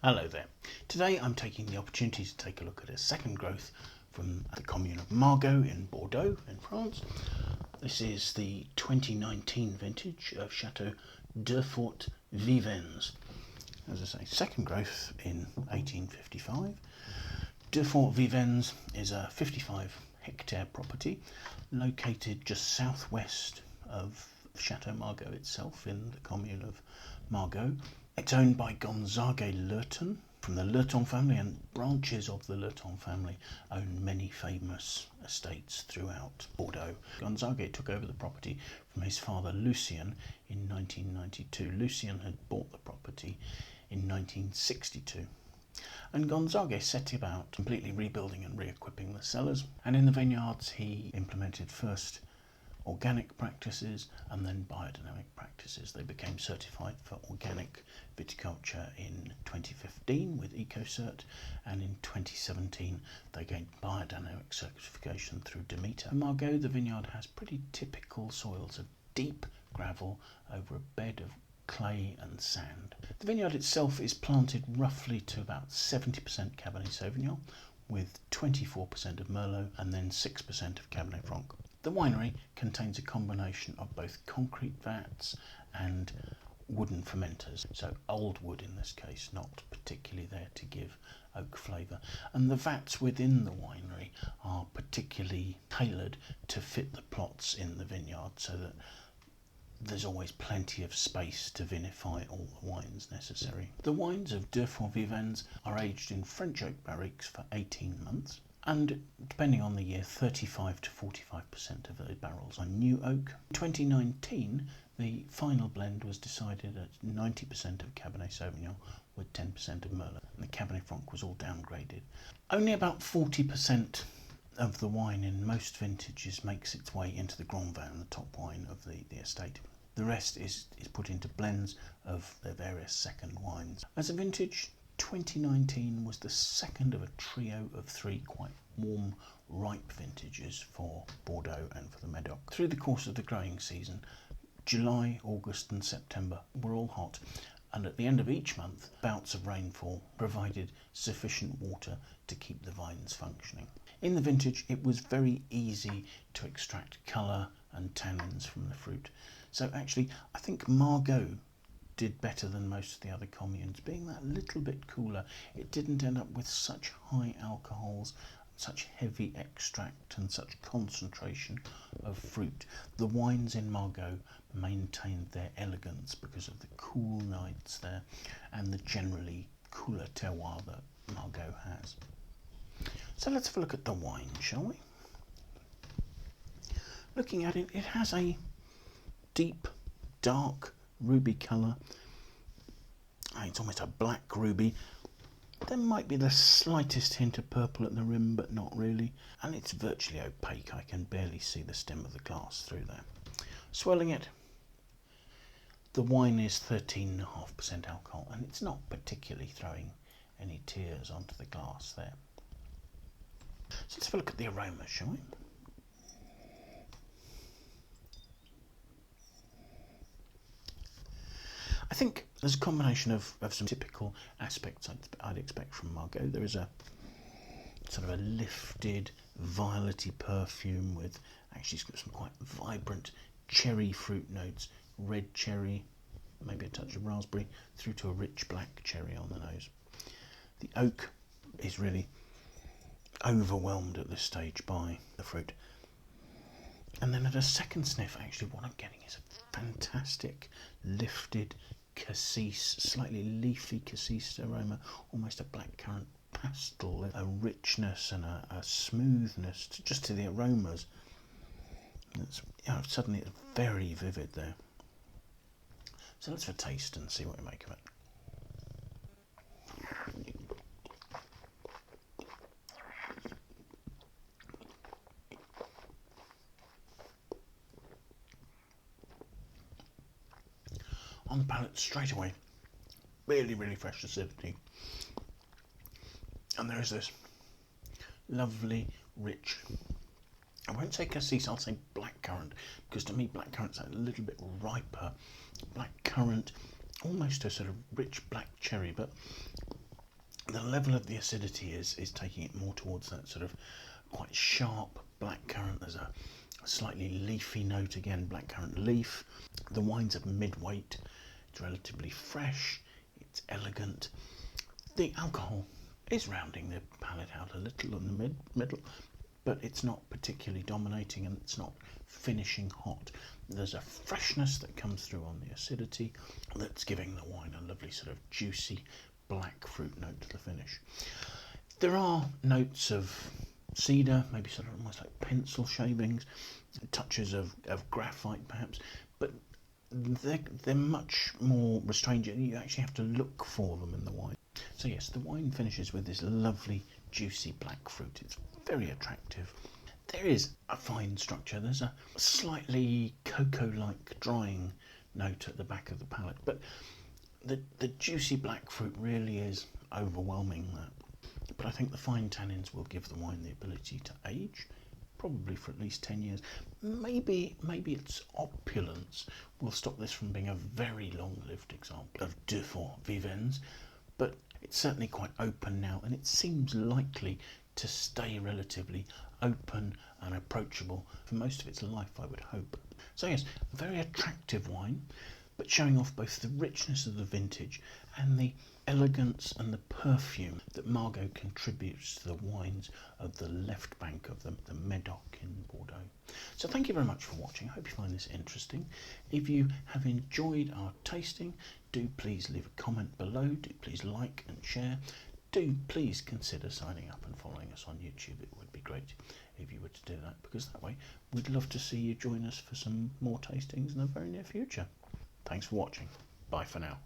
Hello there. Today I'm taking the opportunity to take a look at a second growth from the commune of Margaux in Bordeaux in France. This is the 2019 vintage of Chateau Durfort Vivens. As I say, second growth in 1855. Durfort Vivens is a 55 hectare property located just southwest of Château Margaux itself in the commune of Margaux. It's owned by Gonzague Lurton from the Lurton family, and branches of the Lurton family own many famous estates throughout Bordeaux. Gonzague took over the property from his father Lucien in 1992. Lucien had bought the property in 1962. And Gonzague set about completely rebuilding and re-equipping the cellars. And in the vineyards he implemented first organic practices and then biodynamic practices. They became certified for organic viticulture in 2015 with Ecocert, and in 2017 they gained biodynamic certification through Demeter. In Margaux, the vineyard has pretty typical soils of deep gravel over a bed of clay and sand. The vineyard itself is planted roughly to about 70% Cabernet Sauvignon with 24% of Merlot and then 6% of Cabernet Franc. The winery contains a combination of both concrete vats and wooden fermenters, so old wood in this case, not particularly there to give oak flavour. And the vats within the winery are particularly tailored to fit the plots in the vineyard, so that there's always plenty of space to vinify all the wines necessary. The wines of Durfort Vivens are aged in French oak barriques for 18 months. And depending on the year, 35 to 45% of those barrels are new oak. In 2019, the final blend was decided at 90% of Cabernet Sauvignon with 10% of Merlot, and the Cabernet Franc was all downgraded. Only about 40% of the wine in most vintages makes its way into the Grand Vin, the top wine of the estate. The rest is put into blends of their various second wines. As a vintage, 2019 was the second of a trio of three quite warm, ripe vintages for Bordeaux and for the Medoc. Through the course of the growing season, July, August and September were all hot, and at the end of each month, bouts of rainfall provided sufficient water to keep the vines functioning. In the vintage, it was very easy to extract colour and tannins from the fruit. So actually, I think Margaux did better than most of the other communes. Being that little bit cooler, it didn't end up with such high alcohols, such heavy extract and such concentration of fruit. The wines in Margaux maintained their elegance because of the cool nights there and the generally cooler terroir that Margaux has. So let's have a look at the wine, shall we? Looking at it, it has a deep, dark ruby colour. It's almost a black ruby. There might be the slightest hint of purple at the rim, but not really. And it's virtually opaque. I can barely see the stem of the glass through there. Swirling it, the wine is 13.5% alcohol, and it's not particularly throwing any tears onto the glass there. So let's have a look at the aroma, shall we? I think there's a combination of some typical aspects I'd expect from Margaux. There is a sort of a lifted, violety perfume with actually some quite vibrant cherry fruit notes, red cherry, maybe a touch of raspberry, through to a rich black cherry on the nose. The oak is really overwhelmed at this stage by the fruit. And then at a second sniff, actually what I'm getting is a fantastic lifted cassis, slightly leafy cassis aroma, almost a blackcurrant pastel, a richness and a smoothness just to the aromas. Suddenly it's very vivid there. So let's have a taste and see what we make of it. On the palate straight away, really fresh acidity, and there is this lovely rich, I won't say cassis, I'll say blackcurrant, because to me blackcurrant's a little bit riper. Blackcurrant, almost a sort of rich black cherry, but The level of the acidity is taking it more towards that sort of quite sharp blackcurrant. There's a slightly leafy note again, blackcurrant leaf. The wine's of mid-weight. It's relatively fresh. It's elegant. The alcohol is rounding the palate out a little in the middle, but it's not particularly dominating and it's not finishing hot. There's a freshness that comes through on the acidity that's giving the wine a lovely sort of juicy black fruit note to the finish. There are notes of cedar, maybe sort of almost like pencil shavings, touches of graphite perhaps, but they're much more restrained. You actually have to look for them in the wine. So yes, the wine finishes with this lovely juicy black fruit. It's very attractive. There is a fine structure. There's a slightly cocoa-like drying note at the back of the palate, but the juicy black fruit really is overwhelming that. But I think the fine tannins will give the wine the ability to age, probably for at least 10 years. Maybe its opulence will stop this from being a very long-lived example of Durfort Vivens, but it's certainly quite open now, and it seems likely to stay relatively open and approachable for most of its life, I would hope. So yes, a very attractive wine, but showing off both the richness of the vintage and the elegance and the perfume that Margaux contributes to the wines of the left bank of the Medoc in Bordeaux. So thank you very much for watching. I hope you find this interesting. If you have enjoyed our tasting, do please leave a comment below. Do please like and share. Do please consider signing up and following us on YouTube. It would be great if you were to do that, because that way we'd love to see you join us for some more tastings in the very near future. Thanks for watching. Bye for now.